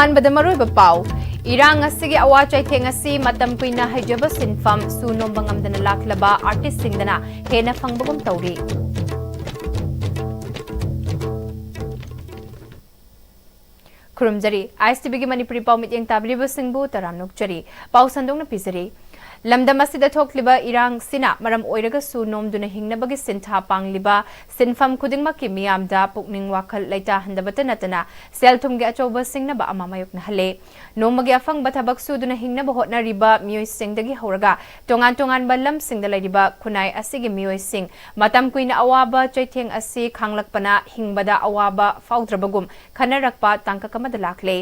ꯑꯍꯥꯟꯕꯗ ꯃꯔꯨꯑꯣꯏꯕ ꯄꯥꯎ ꯏꯔꯥꯡ ꯑꯁꯤꯒꯤ ꯑꯋꯥ ꯆꯩꯊꯦꯡ ꯑꯁꯤ ꯃꯇꯝ ꯀꯨꯏꯅ ꯍꯩꯖꯕ ꯁꯤꯟꯐꯝ ꯁꯨ ꯅꯣꯝꯕ ꯉꯝꯗꯅ ꯂꯥꯛꯂꯕ ꯑꯥꯔꯇꯤꯁꯁꯤꯡꯗꯅ ꯍꯦꯟꯅ ꯐꯪꯕꯒꯨꯝ ꯇꯧꯔꯤ꯫ ꯈꯨꯔꯨꯝꯖꯔꯤ ISTVꯒꯤ ꯃꯅꯤꯄꯨꯔꯤ ꯄꯥꯎ ꯃꯤꯠꯌꯦꯡ ꯇꯥꯕꯤꯔꯤꯕꯁꯤꯡꯕꯨ ꯇꯔꯥꯝ ꯅꯣꯛꯆꯔꯤ꯫ ꯄꯥꯎ ꯁꯟꯗꯣꯛꯅ ꯄꯤꯖꯔꯤ꯫ ꯂꯝꯗꯝ ꯑꯁꯤꯗ ꯊꯣꯛꯂꯤꯕ ꯏꯔꯥꯡꯁꯤꯅ ꯃꯔꯝ ꯑꯣꯏꯔꯒꯁꯨ ꯅꯣꯝꯗꯨꯅ ꯍꯤꯡꯅꯕꯒꯤ ꯁꯤꯟꯊꯥ ꯄꯥꯡꯂꯤꯕ ꯁꯤꯟꯐꯝ ꯈꯨꯗꯤꯡꯃꯛꯀꯤ ꯃꯤꯌꯥꯝꯗ ꯄꯨꯛꯅꯤꯡ ꯋꯥꯈꯜ ꯂꯩꯇꯥꯍꯟꯗꯕꯇ ꯅꯠꯇꯅ ꯁꯦꯜ ꯊꯨꯝꯒꯤ ꯑꯆꯧꯕ ꯁꯤꯡꯅꯕ ꯑꯃ ꯃꯥꯌꯣꯛꯅꯍꯜꯂꯦ꯫ ꯅꯣꯡꯃꯒꯤ ꯑꯐꯪꯕ ꯊꯕꯛ ꯁꯨꯗꯨꯅ ꯍꯤꯡꯅꯕ ꯍꯣꯠꯅꯔꯤꯕ ꯃꯤꯑꯣꯏꯁꯤꯡꯗꯒꯤ ꯍꯧꯔꯒ ꯇꯣꯉꯥꯟ ꯇꯣꯉꯥꯟꯕ ꯂꯝꯁꯤꯡꯗ ꯂꯩꯔꯤꯕ ꯈꯨꯟꯅꯥꯏ ꯑꯁꯤꯒꯤ ꯃꯤꯑꯣꯏꯁꯤꯡ ꯃꯇꯝ ꯀꯨꯏꯅ ꯑꯋꯥꯕ ꯆꯩꯊꯦꯡ ꯑꯁꯤ ꯈꯥꯡꯂꯛꯄꯅ ꯍꯤꯡꯕꯗ ꯑꯋꯥꯕ ꯐꯥꯎꯗ꯭ꯔꯕꯒꯨꯝ ꯈꯟꯅꯔꯛꯄ ꯇꯥꯡꯀꯛ ꯑꯃꯗ ꯂꯥꯛꯂꯦ꯫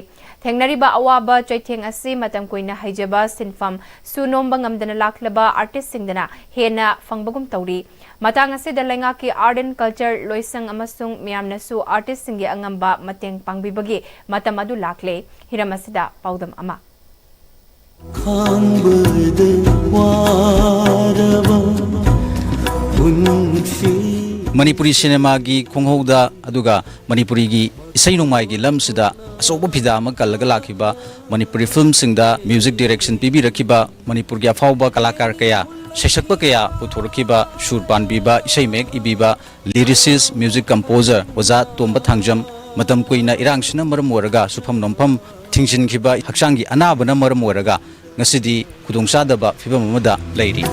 ꯊꯦꯡꯅꯔꯤꯕ ꯑꯋꯥꯕ ꯆꯩꯊꯦꯡ ꯑꯁꯤ ꯃꯇꯝ ꯀꯨꯏꯅ ꯍꯩꯖꯕ ꯁꯤꯟꯐꯝ ꯁꯨ ꯅꯣꯝꯕ ꯉꯝꯗꯅ ꯂꯥꯛꯂꯕ ꯑꯥꯔꯇꯤꯁꯁꯤꯡꯗꯅ ꯍꯦꯟꯅ ꯐꯪꯕꯒꯨꯝ ꯇꯧꯔꯤ꯫ ꯃꯇꯥꯡ ꯑꯁꯤꯗ ꯂꯩꯉꯥꯛꯀꯤ ꯑꯥꯔꯠ ꯑꯦꯟ ꯀꯜꯆꯔ ꯂꯣꯏꯁꯪ ꯑꯃꯁꯨꯡ ꯃꯤꯌꯥꯝꯅꯁꯨ ꯑꯥꯔꯇꯤꯁꯁꯤꯡꯒꯤ ꯑꯉꯝꯕ ꯃꯇꯦꯡ ꯄꯥꯡꯕꯤꯕꯒꯤ ꯃꯇꯝ ꯑꯗꯨ ꯂꯥꯛꯂꯦ꯫ ꯍꯤꯔꯝ ꯑꯁꯤꯗ ꯄꯥꯎꯗꯝ ꯑꯃ Manipuri cinema gi khonghouda aduga Manipuri gi isai nongmai gi lamsida asoba phida ama kallaga lakhiba Manipuri film singda music direction pibi rakhiba Manipur gi afauba kalakar kaya seshakpa kaya uthorkiba shurpan biba isai mek ibiba lyricist music composer oza tomba thangjam matam kuina irangsina maram oraga sufam nompham thingsin khiba haksangi anabana maram oraga ngasidi khudongsadaba phibam amada leiri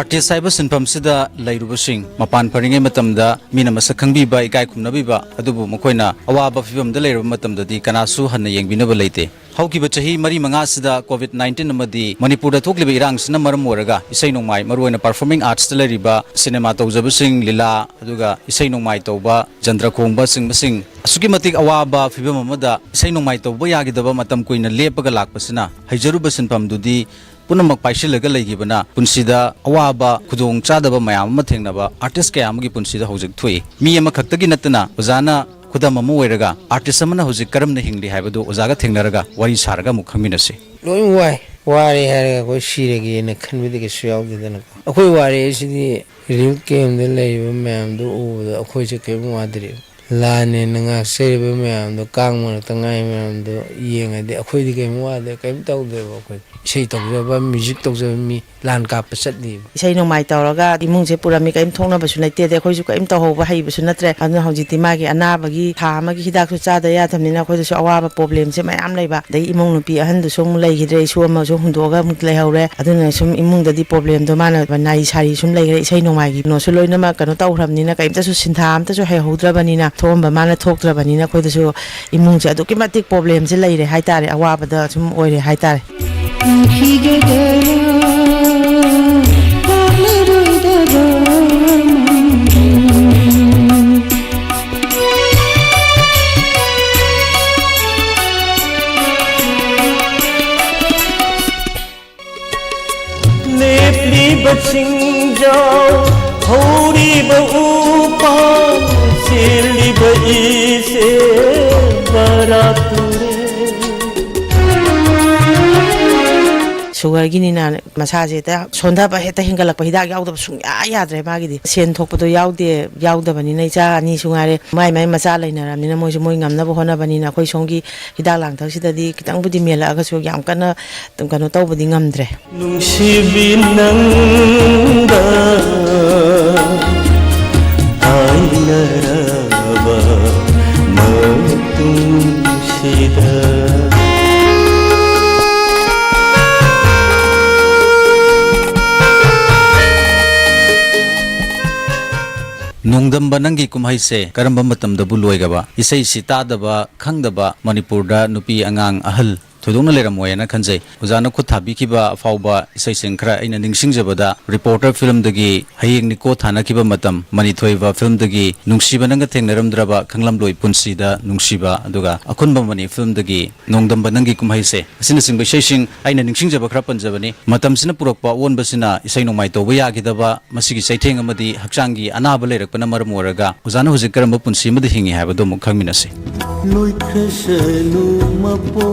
Artist cyber sinpam sida lairubasing mapan paringai matamda mina masakangbi ba ikai khumnabi ba adubu makoina awaba phibam da lairuba matamda di kanasu hanna yengbinaba leite haukiba chahi mari manga sida covid-19 amadi manipur da thokliba irang sina maram oraga isai nongmai maruina performing arts da lairiba cinema tawjabasing lila aduga isai nongmai tawba jandra khongba sing asuki matik awaba phibam amada isai nongmai tawba yagidaba matam koina lepaga lakpasina haijaruba sinpam dudi punamak paisilaga leigibana punsida awaba khudong chadaba mayam ama thengnaba artist kaya amagi punsida hojik thui mi ama khaktagi natana ojana khudam ama oiraga artist amana hojik karamna hingli haibadu ojaga thengnaraga wari saraga mukhaminase loi wari haraga koi sirege na khanbidege suyawdedana akoi wari sidi real game de leiba mayam do uda akoi se kemu adri lane nga serbe mayam do kangmana tangai mayam do yengade akoi di kemu ade kem tawdeba akoi isai tawjaba music tawjaba mi lan ka pasatli isai nongmai tawraga imungse purami kaim thongnabasu leite de khoi su kaim tawhoba haibasu natre aduna hojiti magi anabagi tha amagi hidak su chada ya thamnina khoi su awaba problem se mayam leiba dai imung nupi ahan du song leigidre isu ama so hundoga muk leihore aduna sum imung dadi problem do mana nai sari sum leigre isai nongmai gi no su loina ma kano tawhramnina kaim ta su sintha am ta su hai hodrabanina thomba mana thokdrabanina khoi da su imung se aduki matik problem se leire haitare awaba da sum oire haitare Lepli baching jao hori ba upa sirli ba ise barature sugar gini na massage ta sonda ba heta hingalak pa hidak yaudaba sungya yadre magidi sen thokpado yaudaba ni nei cha ani sungare mai macha lainaram ni moi moi ngamna bo hona bani na khoi songi hidak lang thak sidadi kitang budi mela aga su yam kana kano tawbudi ngamdre nungsi binanga ainaraba matung sida Nongdamba nangi kumhaise karamba matamda bu loigaba isai sitadaba khangdaba Manipurda nupi angang ahal Thudungna leramoyana khanjai ojana khut thabi kiba afauba isai sengkhra aina ningsingjabada reporter film dagi hayeng ni ko thana kiba matam mani thoiba film dagi nungsiba nanga thengnaramdraba khanglamloi punsida nungsiba aduga akhunba mani film dagi nongdamba nangi kumhaise asina singba isai sing aina ningsingjaba khra panjabani matam sina purokpa onbasina isai nongmai toba yagidaba masigi saitheng amadi hakchangi anaba leirakpana maram oraga ojana hojik karamba punsi amadi hingi habado muk khangminase loi khasanu mapo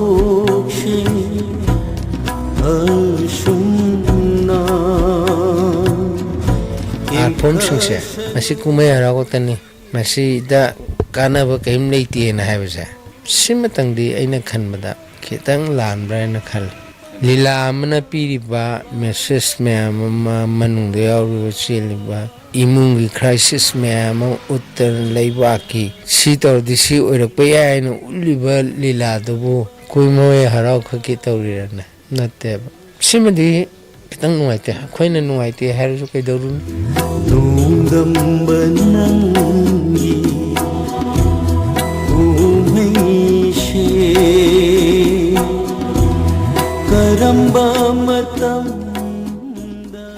ꯃꯐꯝꯁꯤꯡꯁꯦ ꯃꯁꯤ ꯀꯨꯝꯍꯩ ꯍꯔꯥꯎ ꯈꯛꯇꯅꯤ ꯃꯁꯤꯗ ꯀꯥꯟꯅꯕ ꯀꯔꯤꯝ ꯂꯩꯇꯦꯅ ꯍꯥꯏꯕꯁꯦ ꯁꯤꯃꯇꯪꯗꯤ ꯑꯩꯅ ꯈꯟꯕꯗ ꯈꯤꯇꯪ ꯂꯥꯟꯕ꯭ꯔꯥ ꯍꯥꯏꯅ ꯈꯜꯂꯤ ꯂꯤꯂꯥ ꯑꯃꯅ ꯄꯤꯔꯤꯕ ꯃꯦꯁꯦꯖ ꯃꯌꯥꯝ ꯑꯃ ꯃꯅꯨꯡꯗ ꯌꯥꯎꯔꯤꯕ ꯆꯦꯜꯂꯤꯕ ꯏꯃꯨꯡꯒꯤ ꯈ꯭ꯔꯥꯏꯁꯤꯁ ꯃꯌꯥꯝ ꯑꯃ ꯎꯠꯇꯅ ꯂꯩꯕꯥꯛꯀꯤ ꯁꯤ ꯇꯧꯔꯗꯤ ꯁꯤ ꯑꯣꯏꯔꯛꯄ ꯌꯥꯏ ꯍꯥꯏꯅ ꯎꯠꯂꯤꯕ ꯂꯤꯂꯥꯗꯨꯕꯨ ꯀꯨꯝꯍꯩ ꯍꯔꯥꯎ ꯈꯛꯀꯤ ꯇꯧꯔꯤꯔꯅꯦ ꯅꯠꯇꯦꯕ ꯁꯤꯃꯗꯤ khitang nuaite khoina nuaite hairu kaidaru nungamba nangi umeishe karamba matam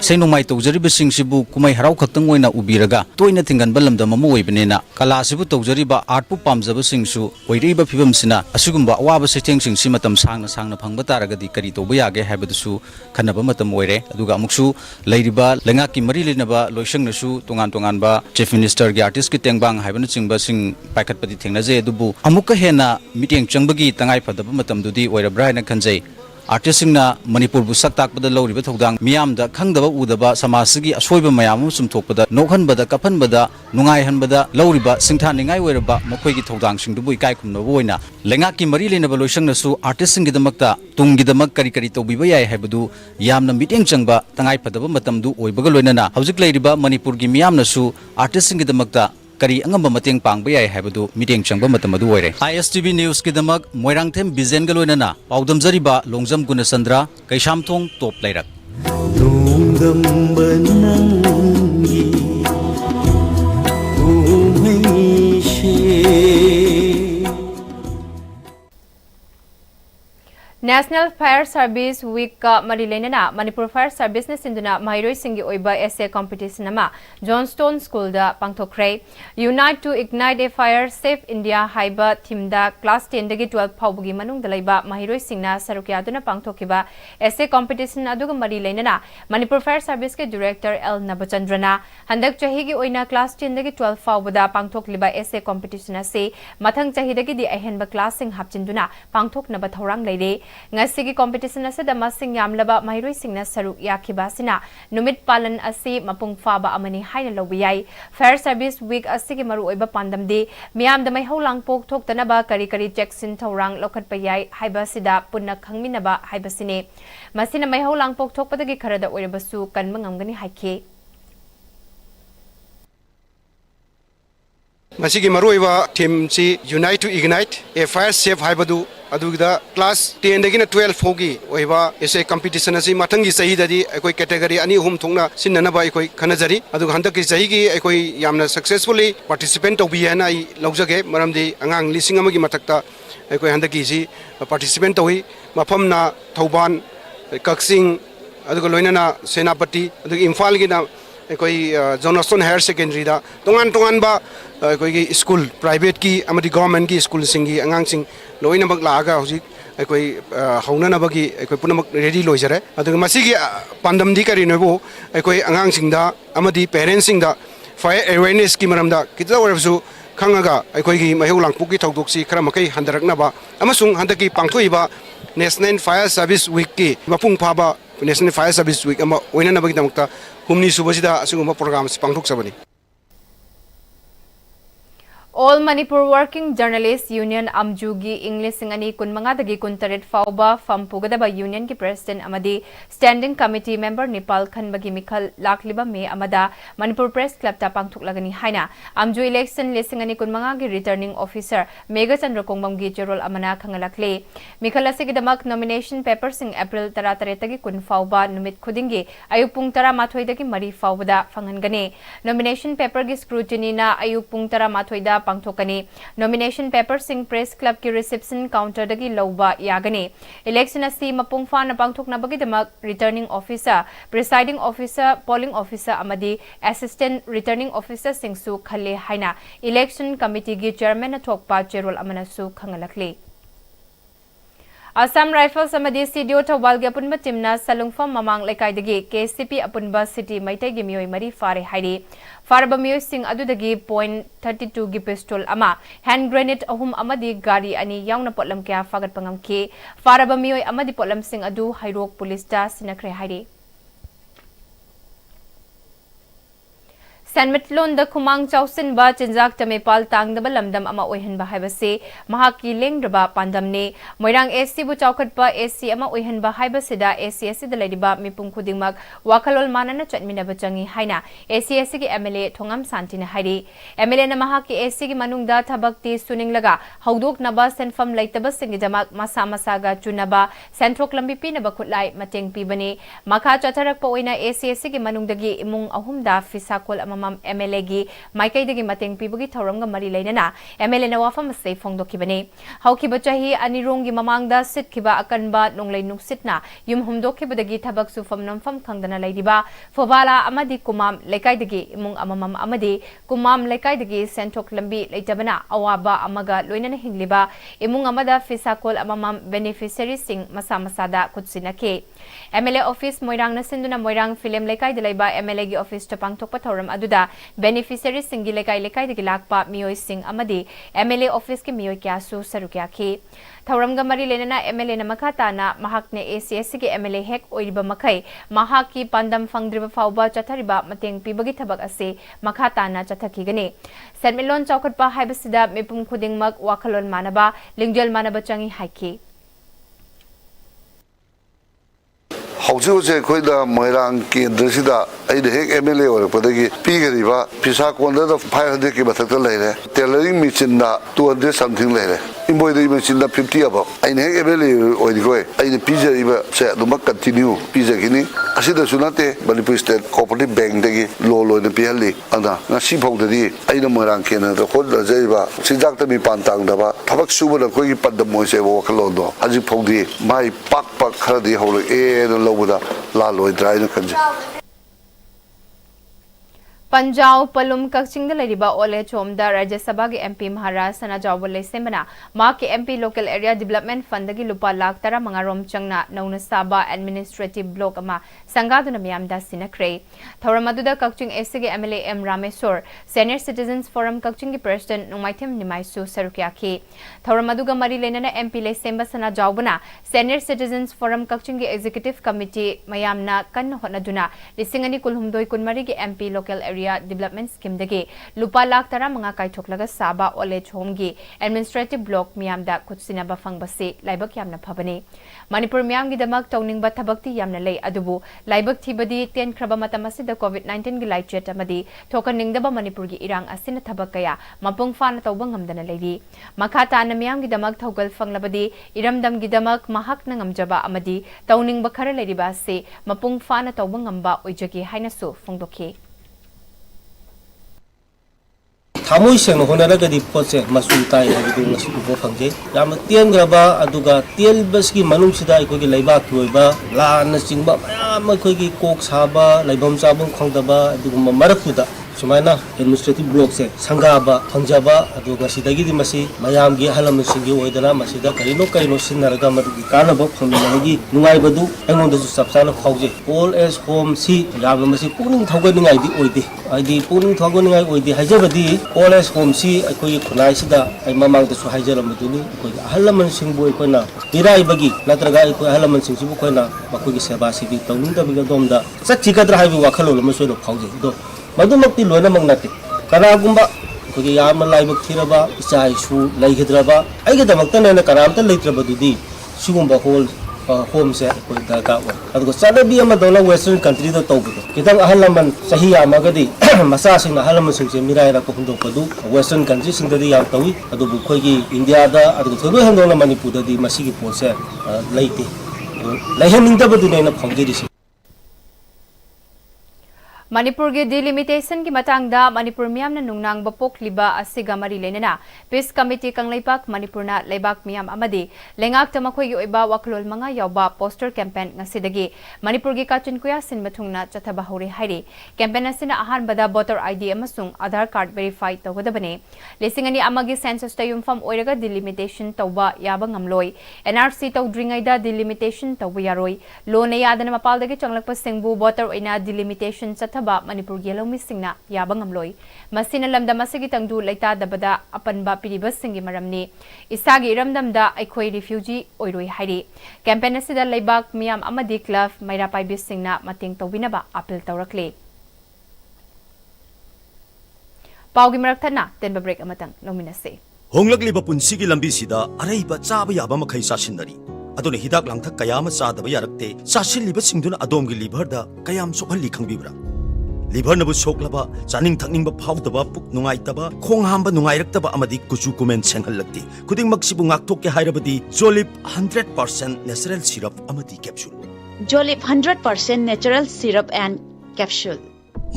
Senomai tawjariba singsibu kumai harau khaktang oina ubiraga toina thinganba lamdam ama oibanena kala sibu tawjariba art pu pamjaba singsu oiriba phibam sina asugumba awaba setheng singsi matam sangna phangba taragadi kari toba yage haibadusu khanaba matam oire aduga amuksu leiriba lengaki mari linaba loisangnasu tongan ba chief minister gi artist ki tengbang haibana chingba sing paikhatpadi thengnaje adubu amukka hena meeting changbagi tangai phadaba matam dudi oirabra na khanjai Artistingna Manipur bu saktak pada lauri ba thodang miyam da khangdaba udaba samasigi asoiba mayam sum thokpada nokhan bada kapan bada nungai han bada lauri ba singtha ningai weraba makhoi gi thodang sing du bui kai khumna boina lenga ki mari lena ba loisang na su artisting gi damakta tung gi damak kari kari tobi ba yai haibadu yamna meeting changba tangai phadaba matam du oibaga loinana hauzik leiriba Manipur gi miyam na su artisting gi damakta kari angamba mateng pangba yai haibadu meeting changba matam adu oire ISTV news ki damak moirangthem bizen galoinana paudam jariba longjam gunasandra kaishamthong top lairak nungamba nangi umeishe National Fire Service Week ka marilenana Manipur Fire Service na sinduna mahiroi singi oiba essay competition nama Johnstone School da pangthokre Unite to Ignite a Fire Safe India haiba theme da class 10 dagi 12 phawbugi manung dalaiba mahiroi singna sarukya duna pangthokiba essay competition aduga marilenana Manipur Fire Service ke director L Nabachandrana handak chahi gi oina class 10 dagi 12 phawbuda pangthokliba essay competition ase mathang chahi dagi di ahenba class sing hapchinduna pangthoknaba thorang leire ngasigi competition asada masing yamlaba mahiroi singna saruk yakhiba sina numit palan asi mapung faba amani haina lobiyai Fire Service Week asigi maru oiba pandamdi miyam da mai holang pok thok tanaba kari kari jackson thorang lokhat payai haiba sida punna khangminaba haiba sine masina mai holang pok thok padagi kharada oirabasu kanmangamgani haike Masigi maruiba team si Unite to Ignite a Fire Safe haibadu adugida class 10 dagina 12 fogi oiba ese competition asi mathangi sahi dadi ekoi category ani hum thongna sinna ba ekoi khanajari adu handaki sahi gi ekoi yamna successfully participant to bi ana I laujage maramdi angang lising amagi mathakta ekoi handaki si participant to hi mafamna Thauban Kaksing adu loinana Senapati adu Imphal gi na ekoi Johnstone Higher Secondary da tongan ba ekoi school private ki amadi government ki school singi angang sing loina bak laga hojik ekoi hauna na bagi ekoi punamak ready loijare adu masigi pandam di kari nobo ekoi angang sing da amadi parents sing da fire awareness ki maramda kitla warabsu khangaga ekoi gi maheu langpu ki thokdok si khara makai handarakna ba amasung handaki pangthoiba National Fire Service Week ki mapung phaba National Fire Service Week ama oina na bagi damukta humni subasida asuguma program si pangthok sabani All Manipur Working Journalists Union Amjugi English Singani Kunmanga dagi kuntaret fauba fampugadaba union ki president amadi standing committee member Nepal Khanbagi Mikhal Lakliba me amada Manipur Press Club ta pangthuklagani haina Amju election lisingani kunmanga gi returning officer Mega Chandra Kongbam gi cherol amana khangalakle Mikhal asigi damak nomination papers sing April 13 tagi kun fauba numit khudingi ayupung 13 dagi mari faubada phangangani nomination paper gi scrutiny na ayupung 13 da pangthokani nomination paper sing press club ki reception counter dagi loba yagani election asi mapung fa na pangthokna bagi damak returning officer presiding officer polling officer amadi assistant returning officer singsu khalle haina election committee gi chairman na thokpa cherol amana su khangalakle Assam Rifles amadi CDO Thawal gi apunba timna salungfam mamang lekai dagi KCP apunba city maitai gi mioi mari fare hairi faraba mioi sing adudagi .32 gi pistol ama hand grenade ahum amadi gari ani yauna potlam kya fagat pangam ke faraba mioi amadi potlam sing adu hairok police ta sinakre hairi Senmitlon da kumang chausin ba chinjak tamepal tang da balamdam ama oihan ba haibase mahaki lengraba pandam ne moirang AC bu chaukat pa AC ama oihan ba haibasida ACS da ladiba mipum khudingmak wakalol manana chatmina ba changi haina ACS gi MLA thongam santina hairi MLA na mahaki AC gi manungda thabakti suning laga haudok naba senfam laitaba singi jamak masa masaga chunaba sentrok lambi pina ba khutlai mateng pibani makha chatharak pa oina ACS gi manungdagi imung ahumda fisakol MLA gi Maikai dagi mateng pibagi thauramga mari lainana MLA na wafam se phongdokibani haukiba chahi anirong gi mamangda sitkhiba akanba nonglai nuksitna yum humdokibadagi thabak sufam namfam khangdana laidiba fobala amadi kumam lekai dagi imung amamam amadi kumam lekai dagi sentok lambi leitabana awaba amaga loinana hingliba imung amada fisakol amamam beneficiary sing masa masada kutsinake MLA office moirang na sinduna moirang film lekai dilaiba MLA gi office tapang tokpa thauram da beneficiary singi lekai de gilakpa mioi sing amadi MLA office ke mioi kya su sarukya ki thauramga mari lenana MLA na makata na mahakne ACS ke MLA hek oiriba makai mahaki pandam fangdriba fauba chathariba mateng pibagi thabak ase makata na chathaki gane Senmilon chaukat pa haibasida mipum khudingmak wakalon manaba lingjal manaba changi haiki Hauju koi da moirang kendra sida ai de hek MLA or padagi pigariba pisa konda da 500 ki bathak leire tailoring machine da 200 something leire embroidery machine da 50 aba ai ne hek MLA or goi ai ne pigariba se duma continue pigagini asida sunate Manipur State Cooperative Bank dagi lo ne pihali anda ngasi phogdadi ai na moirang kendra da khod da jaiba sijak ta mi pantang da ba thabak suba da koi ki padda moi se wo khalo do haji phogdi mai pak khadi holo e lo la loi drai na kanji Panjau Palum Kakching the Ladiba Ole Chom the Rajya Sabha MP Maharaj Sana Jawale Semana Mark MP Local Area Development Fund the Lupa Lak Tara Mangarom Changna Noon-Istv Administrative Block Ama Sangaduna Miamda Sinakre Thoramadu Kakching SG MLA M Rameswar Senior Citizens Forum Kakching President Numaitim Nimaisu Sarukyaki Thoramaduga Mari Lenana MP Le Semba Sana Jawbana Senior Citizens Forum Kakching Executive Committee Mayamna Kan Honaduna Lisingani Kulhumdoi Kunmari MP Local Area Development Scheme dagi lupa lak tara mga kaithoklaga saba ole chomgi administrative block miyamda kutsina ba fangbase laibak yamna phabani Manipur miyamgi damak tawning ba thabakti yamna lei adubu laibak thibadi 10 kraba matamasida COVID-19 gi laichet amadi thokaning daba Manipur gi irang asina thabak kaya mapung fana tawbang ngamdana leidi makhata na miyamgi damak thogal fanglabadi iramdam gi damak mahak na ngamjaba amadi tawning ba khara leiriba se mapung fana tawbang ngamba oijagi hainasu fongdoki Thamoi seng honaragadi poche masultai habidu ngasi ubo phangje yam tian graba aduga tiel baski manung sida ikoi leiba thuiba la na chingba mayam ikoi gi kok saba leibom sabung khongdaba aduguma marakuda sumaina administrative block se sangaba phangjaba aduga sidagi di masi mayam gi halam singi oidana masida kaino sinaraga madugi kana ba phangminagi nungai badu engonda su sapsana khawje all as home si yam masi puning thoga ningai di oide aidi puning thoga ningai oide hajabadi all as home si akoi khunai sida ai mamang da su haijaram maduni akoi halaman singbu akoina birai bagi natraga akoi halaman singsibu koina makoi gi seba sibi tawninda biga domda sachi kadra haibi wakhalol masoino khawje do madumakti loina mangnati kanagumba kogi yam laibak thiraba isai su laigidraba aige damakta nena karamta leitrabadudi sugumba home se ko daga wa adgo sada bi ama dola western country do tawbudo kitang ahalaman sahi amagadi masa sing ahalaman sing se mirai ra ko hundo padu western country sing dadi yam tawi adu bu khogi india da adgo thodo handola manipur dadi masigi pose leite laihaning da badu nena phongji Manipur gi delimitation ki matangda Manipur miyam na nungnang bapok liba asiga mari lenana Peace Committee kang leipak Manipur na leibak miyam amadi lengak tamakoi gi oiba waklol mga yawba poster campaign ngasidagi Manipur gi kachin kuya sin mathungna chathaba hore hairi campaign asina ahan bada voter ID amasung Aadhaar card verify tawgadabane lesingani amagi census ta yumfam oiraga delimitation tawba yaba ngamloi NRC tawdringai da delimitation tawba yaroi lo na yadana mapaldagi changlakpa singbu voter oina delimitation ba Manipur Yellow Missing na yabang amloy. Masina lamdam asigi tangdu laita dabada apanba piribas singi maramni. Isagi ramdamda aikoi refugee oiroi hairi. Campaign asida laibak miyam amadi club mayra paibis sing na mating tawbinaba apil tawrakli. ꯄꯥꯎꯒꯤ ꯃꯔꯛꯊꯠꯅ ꯇꯦꯟꯕ break ꯑꯃꯇꯪ ꯂꯧꯃꯤꯟꯅꯁꯤ ꯍꯣꯡꯂꯛꯂꯤꯕ ꯄꯨꯟꯁꯤꯒꯤ ꯂꯝꯕꯤꯁꯤꯗ ꯑꯔꯩꯕ ꯆꯥꯕ ꯌꯥꯕ ꯃꯈꯩ ꯆꯥꯁꯤꯟꯅꯔꯤ ꯑꯗꯨꯅ ꯍꯤꯗꯥꯛ ꯂꯥꯡꯊꯛ ꯀꯌꯥ ꯑꯃ ꯆꯥꯗꯕ ꯌꯥꯔꯛꯇꯦ ꯆꯥꯁꯤꯜꯂꯤꯕꯁꯤꯡꯗꯨꯅ ꯑꯗꯣꯝꯒꯤ ꯂꯤꯚꯔꯗ ꯀꯌꯥꯝ ꯁꯣꯛꯍꯜꯂꯤ ꯈꯪꯕꯤꯕ꯭ꯔꯥ ꯂꯤꯚꯔꯅꯕꯨ ꯁꯣꯛꯂꯕ ꯆꯥꯅꯤꯡ ꯊꯛꯅꯤꯡꯕ ꯐꯥꯎꯗꯕ ꯄꯨꯛ ꯅꯨꯡꯉꯥꯏꯇꯕ ꯈꯣꯡ ꯍꯥꯝꯕ ꯅꯨꯡꯉꯥꯏꯔꯛꯇꯕ ꯑꯃꯗꯤ ꯀꯨꯆꯨ ꯀꯨꯃꯦꯟ ꯁꯦꯡꯍꯜꯂꯛꯇꯦ ꯈꯨꯗꯤꯡꯃꯛꯁꯤꯕꯨ ꯉꯥꯛꯊꯣꯛꯀꯦ ꯍꯥꯏꯔꯕꯗꯤ ꯖꯣꯂꯤꯞ 100% ꯅꯦꯆꯔꯦꯜ ꯁꯤꯔꯞ ꯑꯃꯗꯤ capsule Jolip 100% natural syrup and capsule.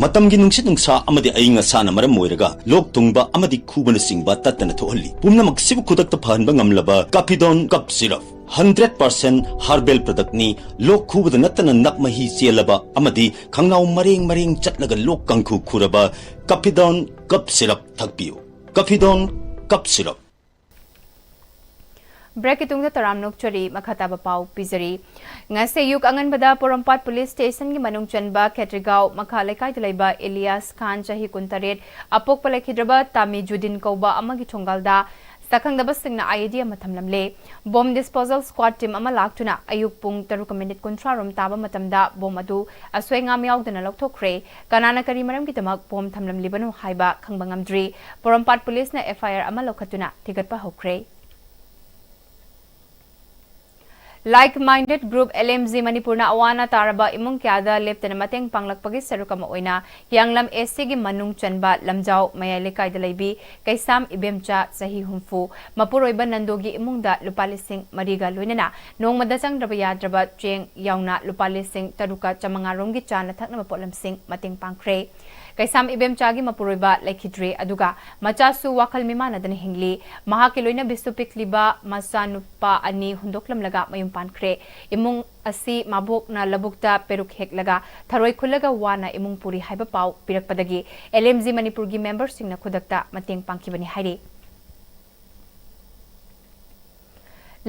ꯃꯇꯝꯒꯤ ꯅꯨꯡꯁꯤꯠ ꯅꯨꯡꯁꯥ ꯑꯃꯗꯤ ꯑꯏꯪ ꯑꯁꯥꯅ ꯃꯔꯝ ꯑꯣꯏꯔꯒ ꯂꯣꯛ ꯊꯨꯡꯕ ꯑꯃꯗꯤ ꯈꯨꯕꯅ ꯆꯤꯡꯕ ꯇꯠꯇꯅ ꯊꯣꯛꯍꯜꯂꯤ ꯄꯨꯝꯅꯃꯛꯁꯤꯕꯨ ꯈꯨꯗꯛꯇ ꯐꯍꯟꯕ ꯉꯝꯂꯕ ꯀꯥꯐꯤꯗꯣꯟ ꯀꯞ ꯁꯤꯔꯞ 100% ꯍꯥꯔꯕꯦꯜ ꯄ꯭ꯔꯗꯛꯅꯤ ꯂꯣꯛ ꯈꯨꯕꯗ ꯅꯠꯇꯅ ꯅꯞ ꯃꯍꯤ ꯆꯦꯜꯂꯕ ꯑꯃꯗꯤ ꯈꯪꯅꯥꯎ ꯃꯔꯦꯡ ꯃꯔꯦꯡ ꯆꯠꯂꯒ ꯂꯣꯛ ꯀꯪꯈꯨ ꯈꯨꯔꯕ ꯀꯥꯐꯤꯗꯣꯟ ꯀꯞ ꯁꯤꯔꯞ ꯊꯛꯄꯤꯌꯨ ꯀꯥꯐꯤꯗꯣꯟ ꯀꯞ ꯁꯤꯔꯞ ब्रेक की तुंग तराम नोकचरी मखताब पाव पिजरी ngase yuk anganbada Porompat Police Station gi manung chanba Khetrigau makha lekai dulaiba Elias Khan chahi kuntaret apok palekhidraba Tami Judin Kauba amagi thongalda sakhangdaba singna IED mathamlamle bomb disposal squad team ama laktuna ayuk pung 3 minute kuntra rom taba matamda bom adu aswengam yaudana lokthokre kanana kari maram gi tamak bom thamlamlibanu haiba khangbangamdri Porompat Police na FIR ama lokhatuna thigatpa hokre Like-minded group LMZ Manipurna awana taraba imung kyada leptena mateng panglakpagi sarukama oina yanglam SC gi manung chanba lamjau mayale kaidalaibi kaisam ibemcha sahi humfu mapuroiba nandogi imungda lupalising mariga loinana nongmada changraba yadraba cheng yauna lupalising taruka chamangaromgi chana thakna polamsing mateng pangkre kaisam ibemcha gi mapuroiba lekhidre aduga machasu wakal mimana dan hingli mahakiloina bisupik liba masanupa ani hundoklam laga mayum pankre imung asi mabok na labukta peruk heklaga tharoi khulaga wana imung puri haiba pau pirakpadagi LMZ Manipur gi members singna khudakta mateng pangkibani hairi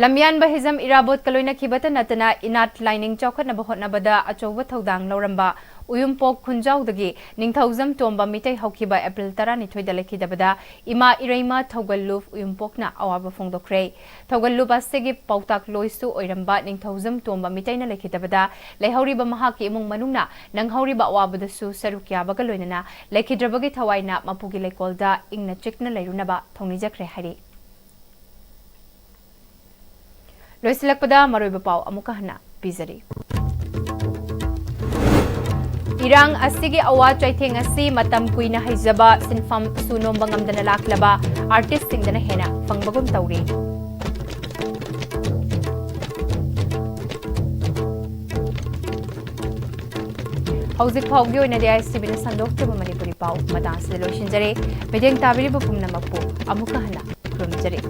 Lamyan bahizam irabot kaloina kibata natana inat lining chokhat na bahot na bada achowa thodang loramba uyumpok khunjaudagi ningthauzam tomba mitai haukiba April 12 daleki dabada ima ireima thogaluf uyumpokna awaba fongdokre thogaluf asegi pautak loisu oiramba ningthauzam tomba mitai na lekhi dabada lehauriba mahaki imung manungna nanghauriba awabada su sarukya bagaloinana lekhi drabagi thawaina mapugi lekolda ingna chikna leirunaba thongnijakre hari Loisilakpada maroiba pau amuka hana pizari Irang asigi awa chaitheng asi matam kuina haijaba sinfam sunom bangamdana laklaba artist singdana hena fangbagum tawri Hauzik phawgi oina de ISTV na sandokta Manipuri pau matas de loishinjare medeng tabiri bupumna mapu amuka hana krumjare